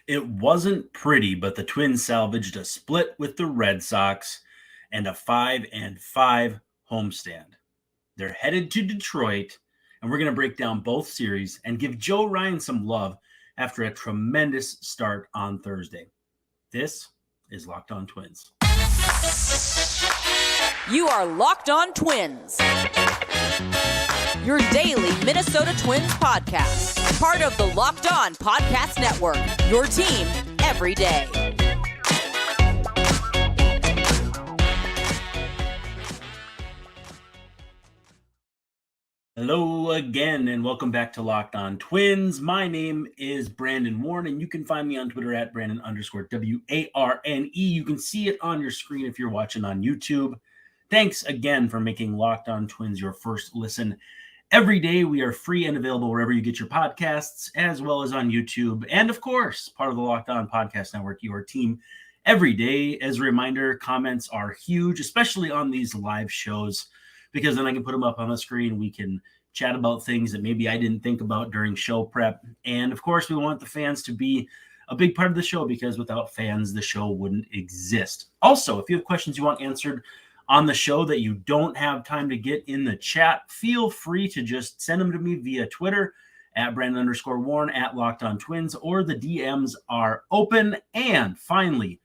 It wasn't pretty, but the Twins salvaged a split with the Red Sox and a 5-5 homestand. They're headed to Detroit, and we're going to break down both series and give Joe Ryan some love after a tremendous start on Thursday. This is Locked On Twins. You are Locked On Twins, your daily Minnesota Twins podcast. Part of the Locked On Podcast Network, your team every day. Hello again, and welcome back to Locked On Twins. My name is Brandon Warren, and you can find me on Twitter at Brandon_WARNE. You can see it on your screen if you're watching on YouTube. Thanks again for making Locked On Twins your first listen every day. We are free and available wherever you get your podcasts, as well as on YouTube. And of course, part of the Locked On Podcast Network, your team every day. As a reminder, comments are huge, especially on these live shows, because then I can put them up on the screen. We can chat about things that maybe I didn't think about during show prep. And of course, we want the fans to be a big part of the show, because without fans, the show wouldn't exist. Also, if you have questions you want answered on the show that you don't have time to get in the chat, feel free to just send them to me via Twitter at Brandon_Warren at Locked On Twins, or the DMs are open. And finally,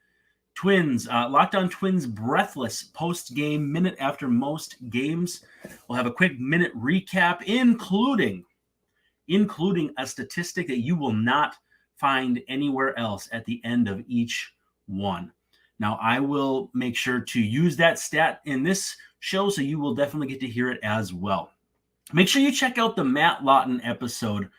Twins, Locked On Twins Breathless post-game minute after most games. We'll have a quick minute recap, including a statistic that you will not find anywhere else at the end of each one. Now, I will make sure to use that stat in this show, so you will definitely get to hear it as well. Make sure you check out the Matt Lawton episode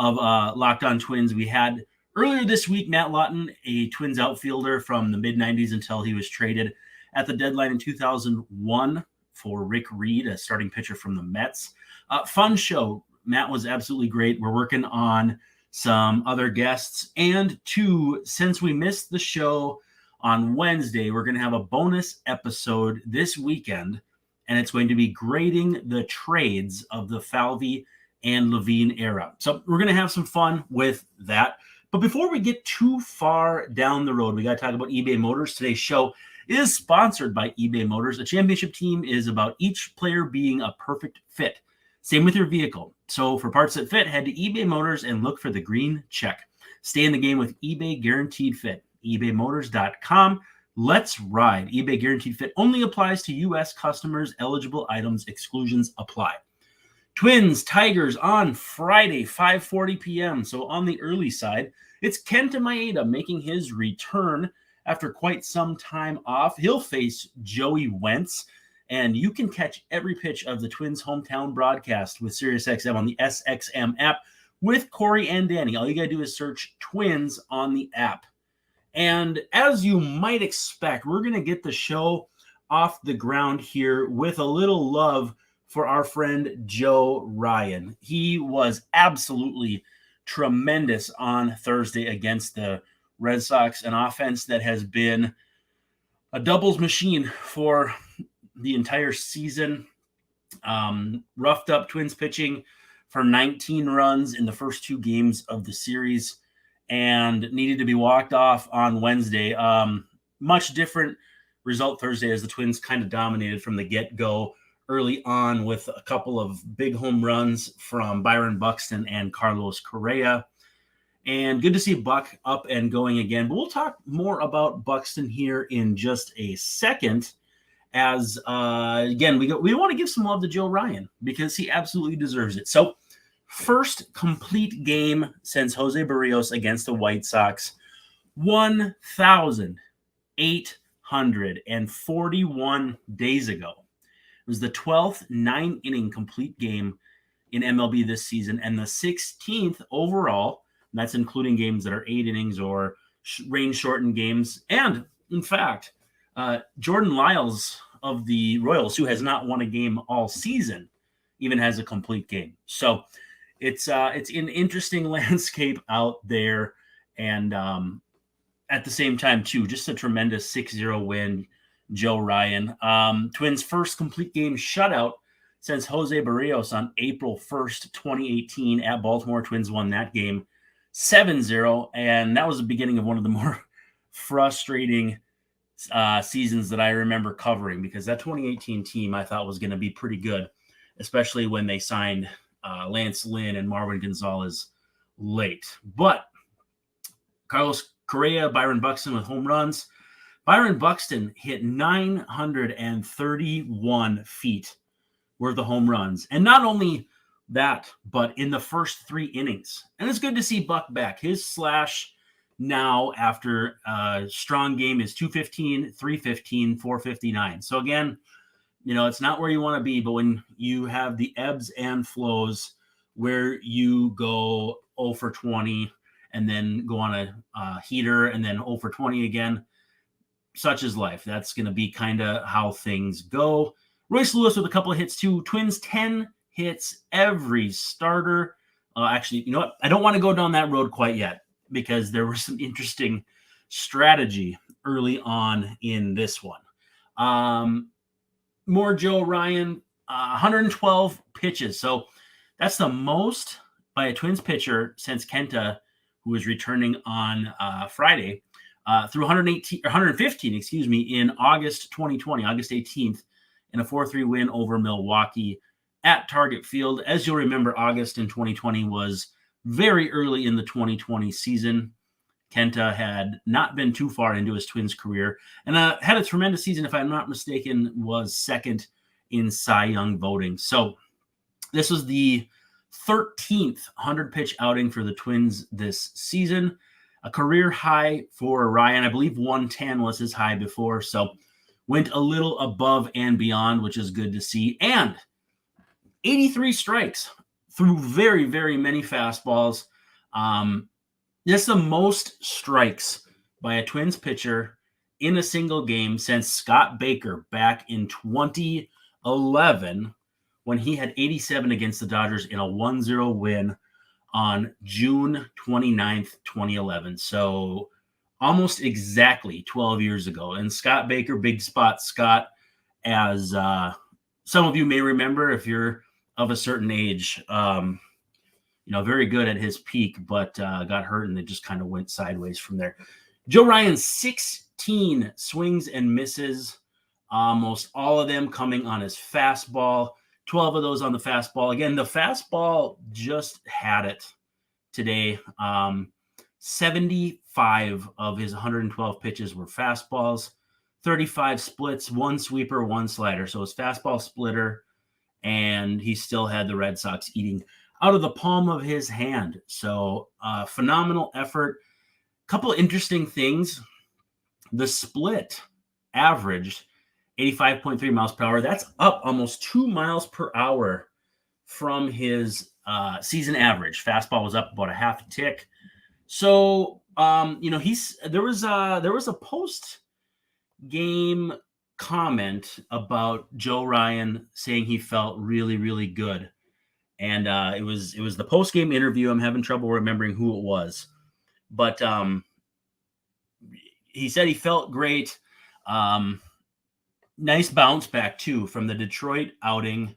of Locked On Twins. We had earlier this week, Matt Lawton, a Twins outfielder from the mid-'90s until he was traded at the deadline in 2001 for Rick Reed, a starting pitcher from the Mets. Fun show. Matt was absolutely great. We're working on some other guests. And since we missed the show on Wednesday, we're going to have a bonus episode this weekend, and it's going to be grading the trades of the Falvey and Levine era. So we're going to have some fun with that. But before we get too far down the road, we got to talk about eBay Motors. Today's show is sponsored by eBay Motors. A championship team is about each player being a perfect fit. Same with your vehicle. So for parts that fit, head to eBay Motors and look for the green check. Stay in the game with eBay Guaranteed Fit. ebaymotors.com. Let's ride. eBay Guaranteed Fit only applies to U.S. customers. Eligible items. Exclusions apply. Twins, Tigers on Friday, 5:40 p.m. So on the early side, it's Kenta Maeda making his return after quite some time off. He'll face Joey Wentz, and you can catch every pitch of the Twins' hometown broadcast with SiriusXM on the SXM app with Corey and Danny. All you got to do is search Twins on the app. And as you might expect, we're going to get the show off the ground here with a little love for our friend Joe Ryan. He was absolutely tremendous on Thursday against the Red Sox, an offense that has been a doubles machine for the entire season. Roughed up Twins pitching for 19 runs in the first two games of the series and needed to be walked off on Wednesday. Much different result Thursday, as the Twins kind of dominated from the get-go early on with a couple of big home runs from Byron Buxton and Carlos Correa. And good to see Buck up and going again. But we'll talk more about Buxton here in just a second, as, again, we want to give some love to Joe Ryan because he absolutely deserves it. So first complete game since Jose Barrios against the White Sox, 1,841 days ago. It was the 12th 9-inning complete game in MLB this season and the 16th overall. And that's including games that are 8 innings or range-shortened games. And, in fact, Jordan Lyles of the Royals, who has not won a game all season, even has a complete game. So it's an interesting landscape out there. And at the same time, too, just a tremendous 6-0 win. Joe Ryan. Twins' first complete game shutout since Jose Barrios on April 1st, 2018 at Baltimore. Twins won that game 7-0, and that was the beginning of one of the more frustrating seasons that I remember covering, because that 2018 team I thought was going to be pretty good, especially when they signed Lance Lynn and Marwin Gonzalez late. But Carlos Correa, Byron Buxton with home runs. Byron Buxton hit 931 feet worth of home runs. And not only that, but in the first 3 innings. And it's good to see Buck back. His slash now after a strong game is 215, 315, 459. So again, it's not where you want to be, but when you have the ebbs and flows where you go 0 for 20 and then go on a heater and then 0 for 20 again, such is life. That's going to be kind of how things go. Royce Lewis with a couple of hits too. Twins 10 hits every starter. Actually, you know what? I don't want to go down that road quite yet, because there was some interesting strategy early on in this one. More Joe Ryan, 112 pitches. So that's the most by a Twins pitcher since Kenta, who was returning on Friday, through 115, in August 2020, August 18th, in a 4-3 win over Milwaukee at Target Field. As you'll remember, August in 2020 was very early in the 2020 season. Kenta had not been too far into his Twins career and had a tremendous season, if I'm not mistaken, was second in Cy Young voting. So this was the 13th 100-pitch outing for the Twins this season. A career high for Ryan. I believe 110 was his high before, so went a little above and beyond, which is good to see. And 83 strikes through very, very many fastballs. That's the most strikes by a Twins pitcher in a single game since Scott Baker back in 2011, when he had 87 against the Dodgers in a 1-0 win on June 29th, 2011. So almost exactly 12 years ago. And Scott Baker, big spot Scott, as some of you may remember if you're of a certain age, very good at his peak, but got hurt and it just kind of went sideways from there. Joe Ryan, 16 swings and misses, almost all of them coming on his fastball, 12 of those on the fastball. Again, the fastball just had it today. 75 of his 112 pitches were fastballs, 35 splits, 1 sweeper, 1 slider. So his fastball splitter, and he still had the Red Sox eating out of the palm of his hand. So phenomenal effort. Couple of interesting things. The split averaged 85.3 miles per hour. That's up almost 2 miles per hour from his season average. Fastball was up about a half tick. So, there was a post game comment about Joe Ryan saying he felt really, really good. And it was the post game interview. I'm having trouble remembering who it was, but he said he felt great. Nice bounce back too from the Detroit outing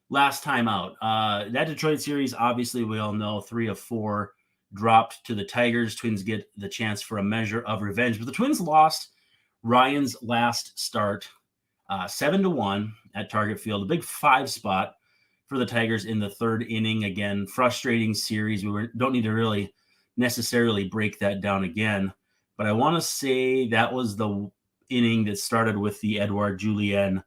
last time out. That Detroit series, obviously, we all know 3 of 4 dropped to the Tigers. Twins get the chance for a measure of revenge, but the Twins lost Ryan's last start 7-1 at Target Field. A big 5 spot for the Tigers in the 3rd inning. Again, frustrating series. We don't need to really necessarily break that down again, but I want to say that was the inning that started with the Edouard Julien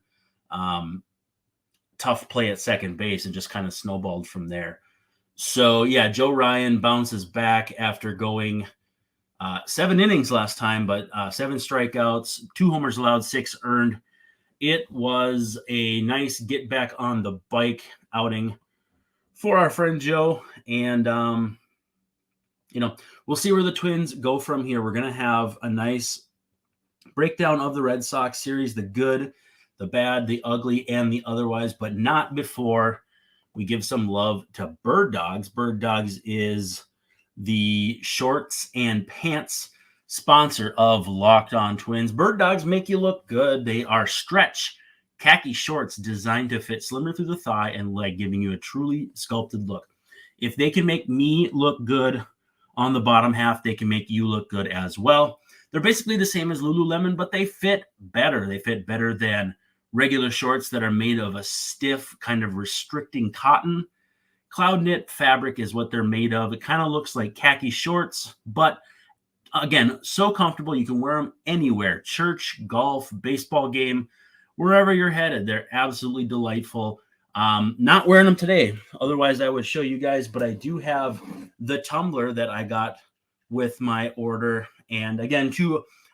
tough play at second base and just kind of snowballed from there. So yeah, Joe Ryan bounces back after going 7 innings last time, but 7 strikeouts, 2 homers allowed, 6 earned. It was a nice get back on the bike outing for our friend Joe. And, we'll see where the Twins go from here. We're going to have a nice breakdown of the Red Sox series, the good, the bad, the ugly, and the otherwise, but not before we give some love to Birddogs. Birddogs is the shorts and pants sponsor of Locked On Twins. Birddogs make you look good. They are stretch khaki shorts designed to fit slimmer through the thigh and leg, giving you a truly sculpted look. If they can make me look good on the bottom half, they can make you look good as well. They're basically the same as Lululemon, but they fit better. They fit better than regular shorts that are made of a stiff, kind of restricting cotton. Cloud knit fabric is what they're made of. It kind of looks like khaki shorts, but again, so comfortable. You can wear them anywhere: church, golf, baseball game, wherever you're headed. They're absolutely delightful. Not wearing them today. Otherwise, I would show you guys, but I do have the tumbler that I got with my order. And again,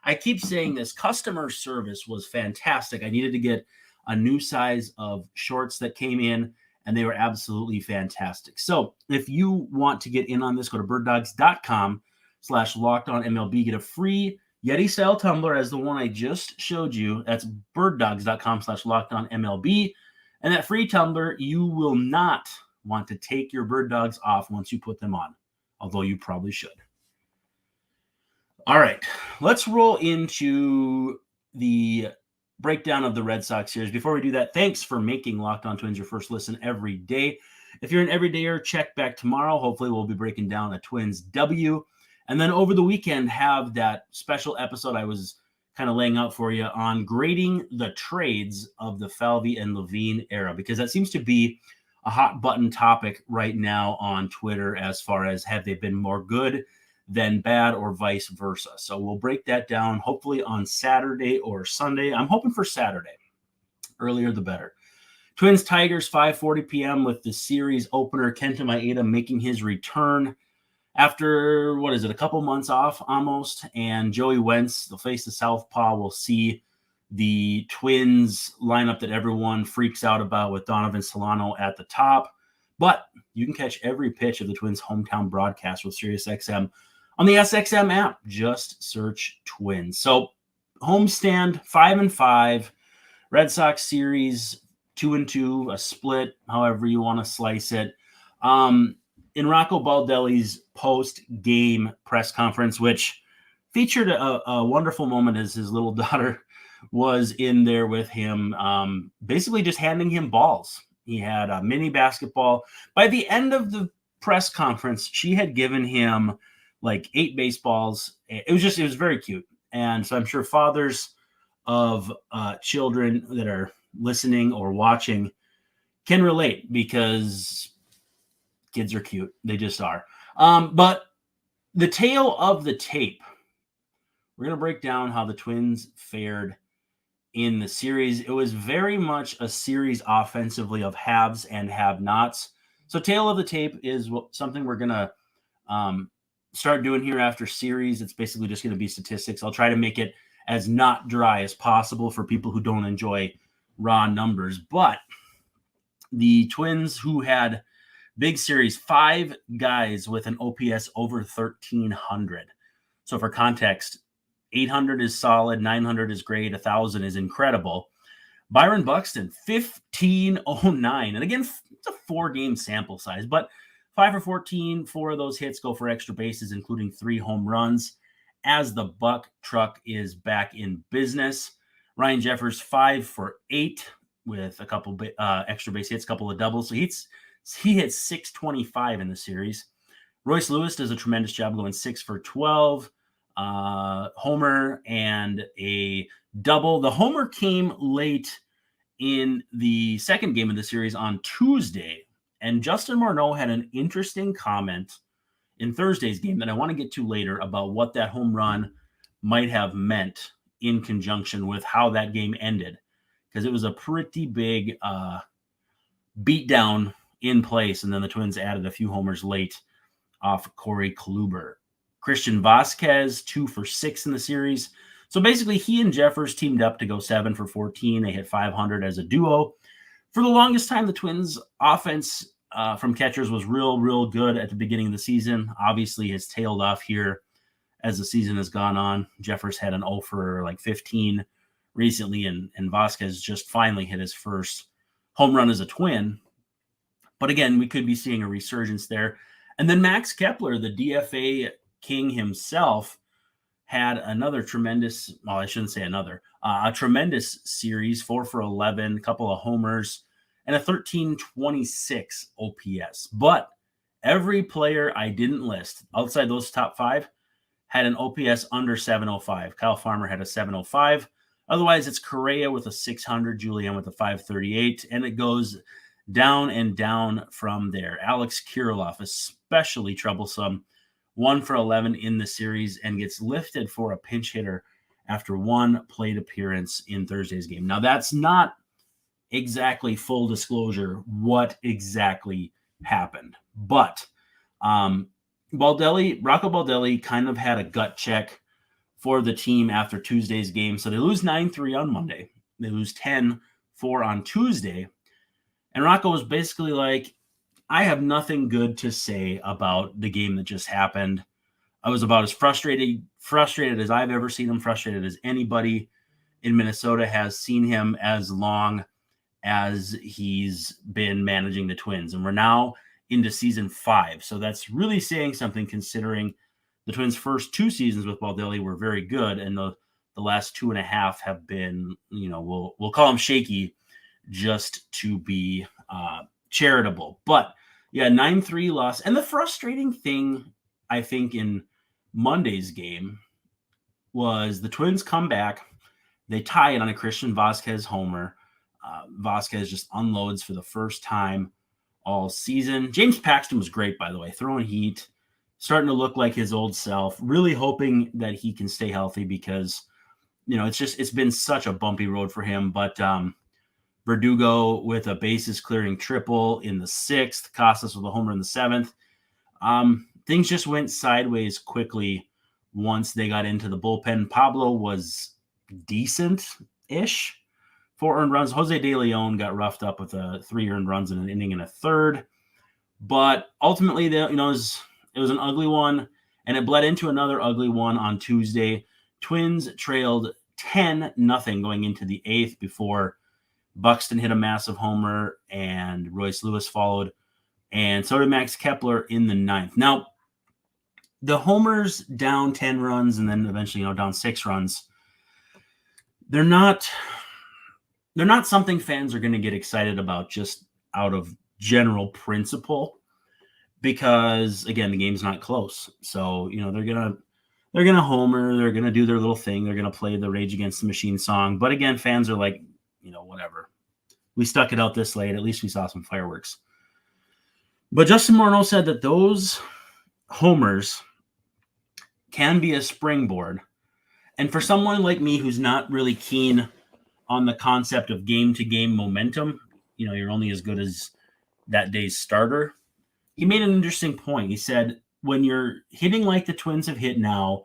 I keep saying this, customer service was fantastic. I needed to get a new size of shorts that came in, and they were absolutely fantastic. So if you want to get in on this, go to birddogs.com/lockedonmlb. Get a free Yeti-style tumbler as the one I just showed you. That's birddogs.com/lockedonmlb. And that free tumbler, you will not want to take your bird dogs off once you put them on, although you probably should. All right, let's roll into the breakdown of the Red Sox series. Before we do that, thanks for making Locked On Twins your first listen every day. If you're an everydayer, check back tomorrow. Hopefully we'll be breaking down a Twins W. And then over the weekend, have that special episode I was kind of laying out for you on grading the trades of the Falvey and Levine era, because that seems to be a hot button topic right now on Twitter as far as have they been more good than bad or vice versa. So we'll break that down hopefully on Saturday or Sunday. I'm hoping for Saturday. Earlier the better. Twins Tigers 5:40 p.m. with the series opener. Kenta Maeda making his return after, a couple months off almost. And Joey Wentz, they'll face the Southpaw. We'll see the Twins lineup that everyone freaks out about with Donovan Solano at the top. But you can catch every pitch of the Twins' hometown broadcast with SiriusXM on the SXM app. Just search Twins. So homestand 5-5, Red Sox series 2-2, a split, however you want to slice it. In Rocco Baldelli's post-game press conference, which featured a wonderful moment as his little daughter was in there with him, basically just handing him balls. He had a mini basketball. By the end of the press conference, she had given him like 8 baseballs. It was very cute. And so I'm sure fathers of children that are listening or watching can relate, because kids are cute. They just are. But the tale of the tape, we're going to break down how the Twins fared in the series. It was very much a series offensively of haves and have-nots. So tale of the tape is something we're going to start doing here after series. It's basically just going to be statistics. I'll try to make it as not dry as possible for people who don't enjoy raw numbers. But the Twins, who had big series, 5 guys with an OPS over 1,300. So for context, 800 is solid, 900 is great, 1,000 is incredible. Byron Buxton, 1,509. And again, it's a 4-game sample size, but 5 for 14, 4 of those hits go for extra bases, including 3 home runs, as the Buck truck is back in business. Ryan Jeffers, 5 for 8 with a couple extra base hits, a couple of doubles. So he hits 625 in the series. Royce Lewis does a tremendous job going 6 for 12. Homer and a double. The homer came late in the second game of the series on Tuesday, and Justin Morneau had an interesting comment in Thursday's game that I want to get to later about what that home run might have meant in conjunction with how that game ended, because it was a pretty big beatdown in place, and then the Twins added a few homers late off Corey Kluber. Christian Vasquez, 2 for 6 in the series. So basically, he and Jeffers teamed up to go 7 for 14. They hit 500 as a duo. For the longest time, the Twins' offense from catchers was real good at the beginning of the season. Obviously, has tailed off here as the season has gone on. Jeffers had an 0 for 15 recently, and Vasquez just finally hit his first home run as a Twin. But again, we could be seeing a resurgence there. And then Max Kepler, the DFA king himself, had another tremendous, well, I shouldn't say another, a tremendous series, 4 for 11, a couple of homers, and a 1326 OPS. But Every player I didn't list outside those top 5 had an OPS under 705. Kyle Farmer had a 705. Otherwise, it's Correa with a 600, Julian with a 538, and it goes down and down from there. Alex Kirilloff, especially troublesome, 1 for 11 in the series and gets lifted for a pinch hitter after 1 plate appearance in Thursday's game. Now, that's not exactly full disclosure what exactly happened, but Rocco Baldelli kind of had a gut check for the team after Tuesday's game. So they lose 9-3 on Monday. They lose 10-4 on Tuesday. And Rocco was basically like, I have nothing good to say about the game that just happened. I was about as frustrated as I've ever seen him, frustrated as anybody in Minnesota has seen him as long as he's been managing the Twins. And we're now into season 5. So that's really saying something, considering the Twins' first 2 seasons with Baldelli were very good, and the last 2.5 have been, we'll call them shaky, just to be charitable. But yeah, 9-3 loss. And the frustrating thing, I think, in Monday's game was the Twins come back. They tie it on a Christian Vasquez homer. Vasquez just unloads for the first time all season. James Paxton was great, by the way, throwing heat, starting to look like his old self, really hoping that he can stay healthy because, it's been such a bumpy road for him. But Verdugo with a bases clearing triple in the 6th, Casas with a homer in the 7th. Things just went sideways quickly once they got into the bullpen. Pablo was decent-ish. 4 earned runs. Jose De Leon got roughed up with 3 earned runs in an inning and a third. But ultimately, it was an ugly one, and it bled into another ugly one on Tuesday. Twins trailed 10-0 going into the 8th before Buxton hit a massive homer and Royce Lewis followed, and so did Max Kepler in the 9th. Now, the homers down 10 runs and then eventually, down 6 runs, they're not something fans are going to get excited about just out of general principle, because again, the game's not close. So, they're going to homer, they're going to do their little thing. They're going to play the Rage Against the Machine song. But again, fans are like, whatever. We stuck it out this late. At least we saw some fireworks. But Justin Morneau said that those homers can be a springboard. And for someone like me who's not really keen on the concept of game-to-game momentum, you're only as good as that day's starter, he made an interesting point. He said, when you're hitting like the Twins have hit now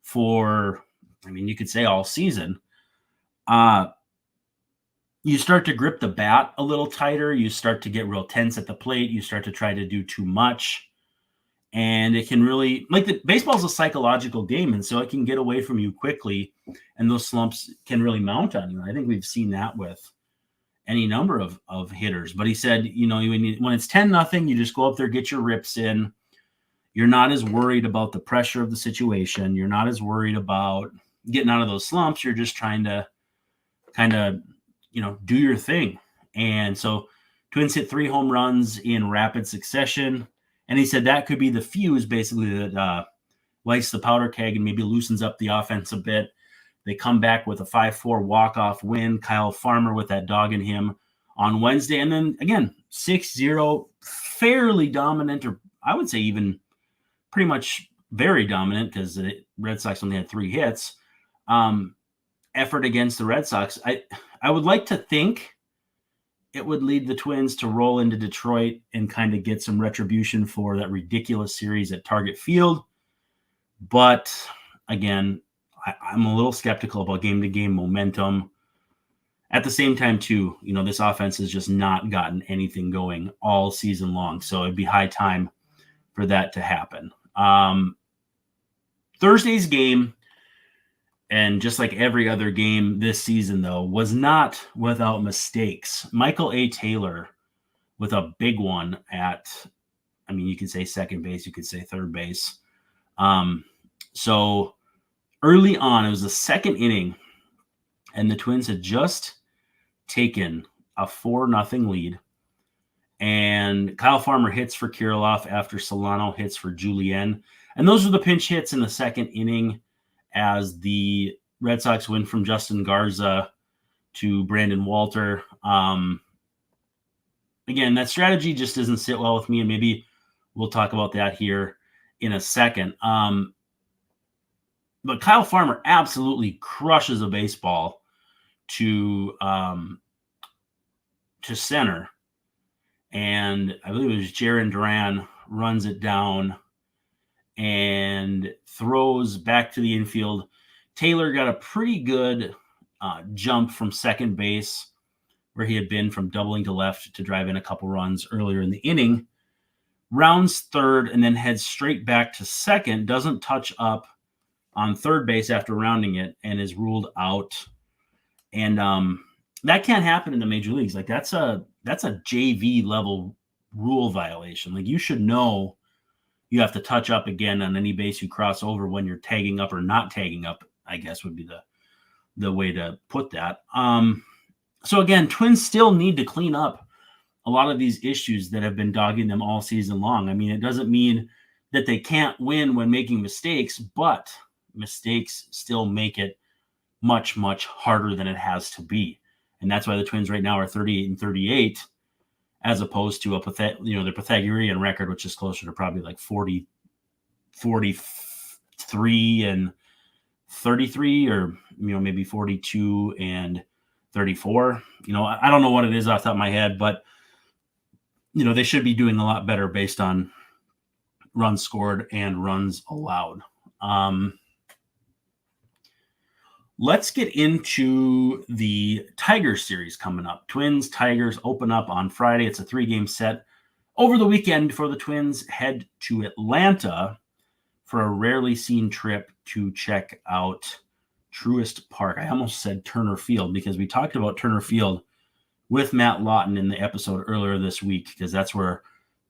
for, you could say all season, you start to grip the bat a little tighter. You start to get real tense at the plate. You start to try to do too much. And it can really, baseball is a psychological game, and so it can get away from you quickly, and those slumps can really mount on you. I think we've seen that with any number of hitters. But he said, when it's 10-0, you just go up there, get your rips in. You're not as worried about the pressure of the situation. You're not as worried about getting out of those slumps. You're just trying to kind of, do your thing. And so Twins hit 3 home runs in rapid succession. And he said that could be the fuse, basically, that lights the powder keg and maybe loosens up the offense a bit. They come back with a 5-4 walk-off win. Kyle Farmer with that dog in him on Wednesday. And then, again, 6-0, fairly dominant, or I would say even pretty much very dominant, because the Red Sox only had 3 hits, effort against the Red Sox. I would like to think it would lead the Twins to roll into Detroit and kind of get some retribution for that ridiculous series at Target Field. But again, I'm a little skeptical about game-to-game momentum. At the same time, too, this offense has just not gotten anything going all season long. So it'd be high time for that to happen. Thursday's game, and just like every other game this season, though, was not without mistakes. Michael A. Taylor with a big one at, you could say second base, you could say third base. So early on, it was the second inning, and the Twins had just taken a 4-0 lead. And Kyle Farmer hits for Kirilloff after Solano hits for Julien. And those are the pinch hits in the second inning as the Red Sox win from Justin Garza to Brandon Walter. Again, that strategy just doesn't sit well with me, and maybe we'll talk about that here in a second. But Kyle Farmer absolutely crushes a baseball to center. And I believe it was Jarren Duran runs it down and throws back to the infield. Taylor got a pretty good jump from second base where he had been from doubling to left to drive in a couple runs earlier in the inning. Rounds third and then heads straight back to second, doesn't touch up on third base after rounding it, and is ruled out. And that can't happen in the major leagues. Like that's a JV level rule violation. Like you should know you have to touch up again on any base you cross over when you're tagging up or not tagging up, I guess would be the way to put that. So again, Twins still need to clean up a lot of these issues that have been dogging them all season long. I mean, it doesn't mean that they can't win when making mistakes, but mistakes still make it much, much harder than it has to be. And that's why the Twins right now are 38-38, as opposed to the Pythagorean record, which is closer to probably like 43 and 33, or maybe 42 and 34. I don't know what it is off the top of my head, but they should be doing a lot better based on runs scored and runs allowed. Let's get into the Tigers series coming up. Twins, Tigers open up on Friday. It's a 3-game set over the weekend before the Twins head to Atlanta for a rarely seen trip to check out Truist Park. I almost said Turner Field because we talked about Turner Field with Matt Lawton in the episode earlier this week, because that's where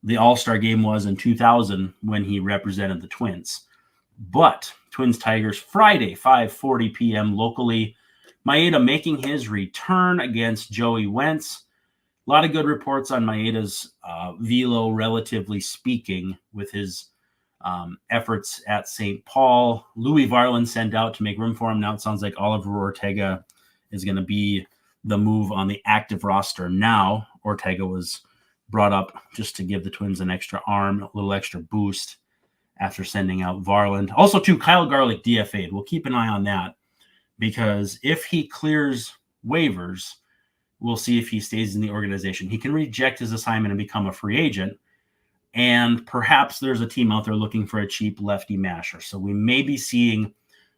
the All-Star game was in 2000 when he represented the Twins. But Twins Tigers Friday, 5:40 p.m. locally. Maeda making his return against Joey Wentz. A lot of good reports on Maeda's velo, relatively speaking, with his efforts at St. Paul. Louis Varland sent out to make room for him. Now it sounds like Oliver Ortega is going to be the move on the active roster. Now Ortega was brought up just to give the Twins an extra arm, a little extra boost after sending out Varland. Also, too, Kyle Garlick DFA'd. We'll keep an eye on that, because if he clears waivers, we'll see if he stays in the organization. He can reject his assignment and become a free agent, and perhaps there's a team out there looking for a cheap lefty masher. So we may be seeing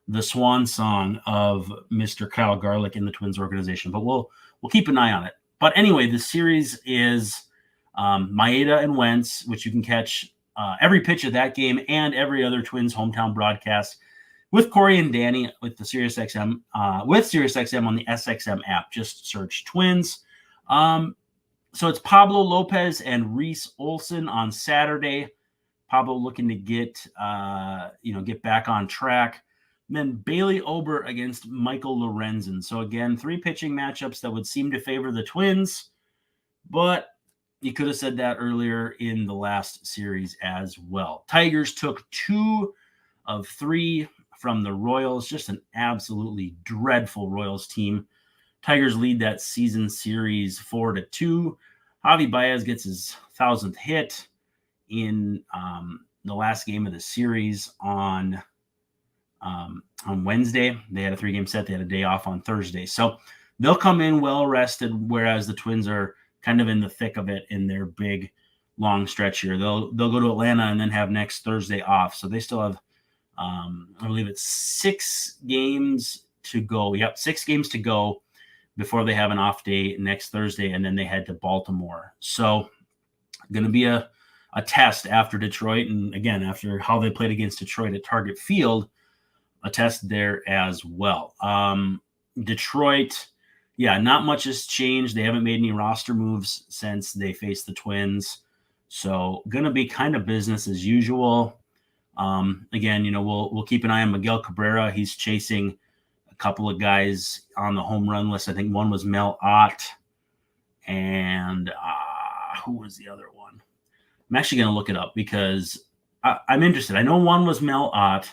the swan song of Mr. Kyle Garlick in the Twins organization, but we'll keep an eye on it. But anyway, the series is Maeda and Wentz, which you can catch every pitch of that game and every other Twins hometown broadcast with Corey and Danny with the SiriusXM on the SXM app. Just search Twins. So it's Pablo Lopez and Reese Olson on Saturday. Pablo looking to get back on track. And then Bailey Ober against Michael Lorenzen. So again, 3 pitching matchups that would seem to favor the Twins, but you could have said that earlier in the last series as well. Tigers took 2 of 3 from the Royals. Just an absolutely dreadful Royals team. Tigers lead that season series 4-2. Javi Baez gets his 1,000th hit in the last game of the series on Wednesday. They had a 3-game set. They had a day off on Thursday. So they'll come in well rested, whereas the Twins are kind of in the thick of it in their big long stretch here. They'll go to Atlanta and then have next Thursday off. So they still have, I believe it's 6 games to go. Yep, 6 games to go before they have an off day next Thursday, and then they head to Baltimore. So going to be a test after Detroit, and again, after how they played against Detroit at Target Field, a test there as well. Detroit, not much has changed. They haven't made any roster moves since they faced the Twins. So going to be kind of business as usual. Again, we'll keep an eye on Miguel Cabrera. He's chasing a couple of guys on the home run list. I think one was Mel Ott, and who was the other one? I'm actually going to look it up because I'm interested. I know one was Mel Ott,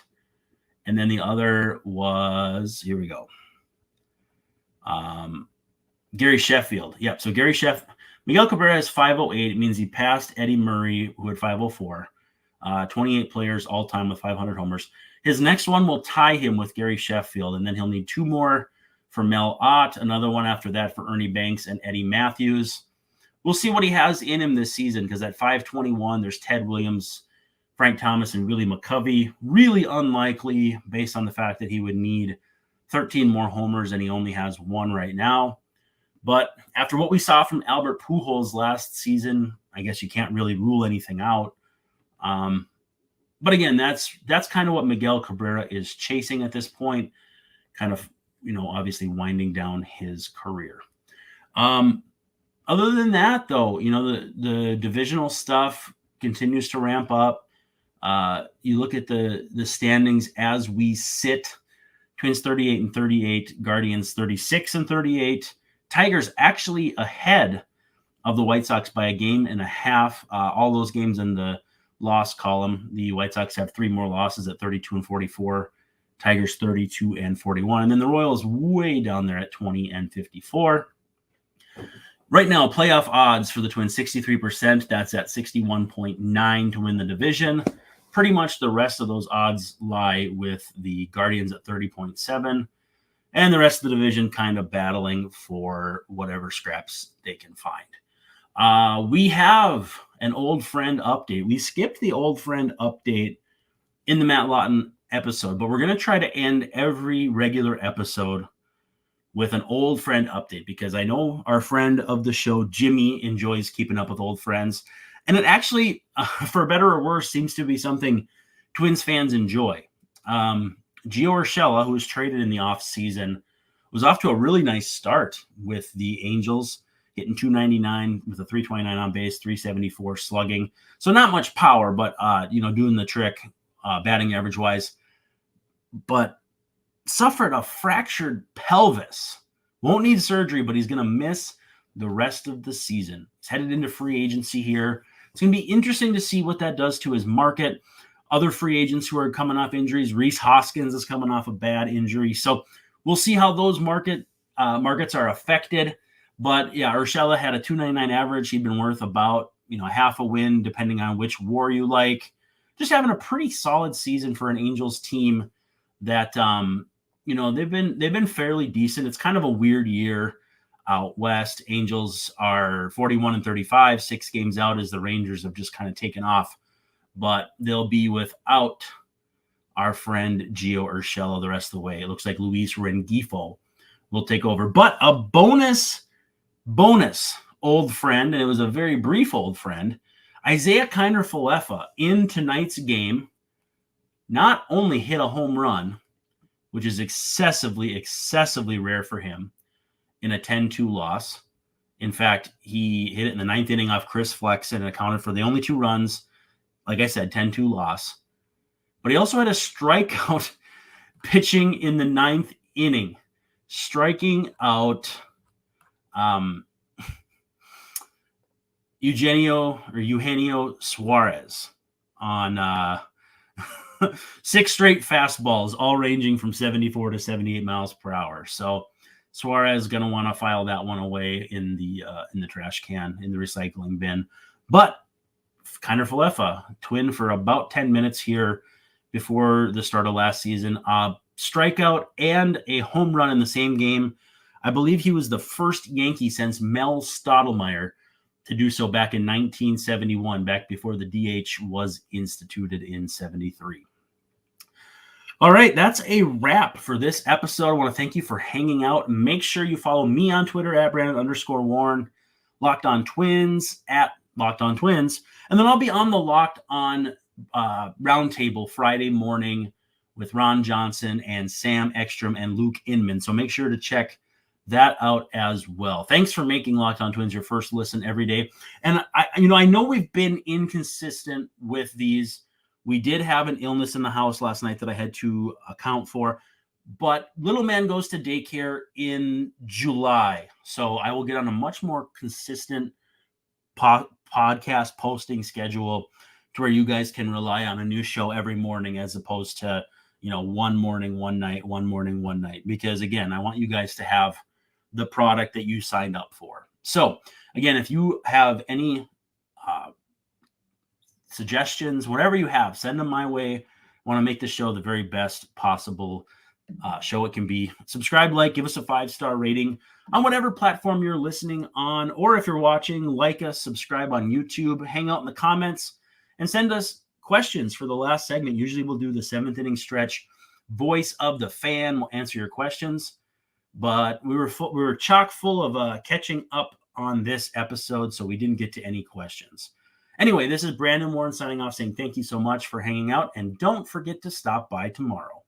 and then the other was, here we go, Gary Sheffield. Yep, so Miguel Cabrera has 508. It means he passed Eddie Murray, who had 504. 28 players all-time with 500 homers. His next one will tie him with Gary Sheffield, and then he'll need 2 more for Mel Ott, another one after that for Ernie Banks and Eddie Matthews. We'll see what he has in him this season, because at 521, there's Ted Williams, Frank Thomas, and Willie McCovey. Really unlikely based on the fact that he would need 13 more homers, and he only has 1 right now. But after what we saw from Albert Pujols last season, I guess you can't really rule anything out. But again, that's kind of what Miguel Cabrera is chasing at this point, kind of, obviously winding down his career. Other than that, though, the divisional stuff continues to ramp up. You look at the standings as we sit. Twins 38-38, Guardians 36-38. Tigers actually ahead of the White Sox by a game and a half. All those games in the loss column. The White Sox have 3 more losses at 32-44. Tigers 32-41. And then the Royals way down there at 20-54. Right now, playoff odds for the Twins, 63%. That's at 61.9 to win the division. Pretty much the rest of those odds lie with the Guardians at 30.7. And the rest of the division kind of battling for whatever scraps they can find. We have an old friend update. We skipped the old friend update in the Matt Lawton episode, but we're going to try to end every regular episode with an old friend update, because I know our friend of the show, Jimmy, enjoys keeping up with old friends. And it actually, for better or worse, seems to be something Twins fans enjoy. Gio Urshela, who was traded in the offseason, was off to a really nice start with the Angels, hitting 299 with a 329 on base, 374 slugging. So not much power, but, doing the trick batting average wise. But suffered a fractured pelvis. Won't need surgery, but he's going to miss the rest of the season. He's headed into free agency here. It's going to be interesting to see what that does to his market. Other free agents who are coming off injuries. Rhys Hoskins is coming off a bad injury. So we'll see how those markets are affected. But yeah, Urshela had a 299 average. He'd been worth about, half a win, depending on which WAR you like. Just having a pretty solid season for an Angels team that, they've been fairly decent. It's kind of a weird year out west. Angels are 41-35, 6 games out as the Rangers have just kind of taken off. But they'll be without our friend Gio Urshela the rest of the way. It looks like Luis Rengifo will take over. But a bonus old friend, and it was a very brief old friend, Isaiah Kiner-Falefa in tonight's game not only hit a home run, which is excessively rare for him in a 10-2 loss. In fact, he hit it in the 9th inning off Chris Flexen and accounted for the only 2 runs. Like I said, 10-2 loss. But he also had a strikeout pitching in the 9th inning, striking out Eugenio Suarez on 6 straight fastballs, all ranging from 74 to 78 miles per hour. So Suarez is going to want to file that one away in the trash can, in the recycling bin. But Kiner-Falefa, Twin for about 10 minutes here before the start of last season. Strikeout and a home run in the same game. I believe he was the first Yankee since Mel Stottlemyre to do so back in 1971, back before the DH was instituted in 73. All right, that's a wrap for this episode. I want to thank you for hanging out. Make sure you follow me on Twitter at Brandon_Warren, Locked On Twins at Locked On Twins. And then I'll be on the Locked On Roundtable Friday morning with Ron Johnson and Sam Ekstrom and Luke Inman. So make sure to check that out as well. Thanks for making Locked On Twins your first listen every day. And I know we've been inconsistent with these. We did have an illness in the house last night that I had to account for, but little man goes to daycare in July. So I will get on a much more consistent podcast posting schedule to where you guys can rely on a new show every morning as opposed to, one morning, one night, one morning, one night. Because again, I want you guys to have the product that you signed up for. So again, if you have any suggestions, whatever you have, send them my way. I want to make the show the very best possible show it can be. Subscribe, give us a 5-star rating on whatever platform you're listening on, or if you're watching, like us, subscribe on YouTube, hang out in the comments, and send us questions for the last segment. Usually we'll do the 7th inning stretch. Voice of the fan will answer your questions, but we were chock full of catching up on this episode, so we didn't get to any questions. Anyway, this is Brandon Warren signing off, saying thank you so much for hanging out, and don't forget to stop by tomorrow.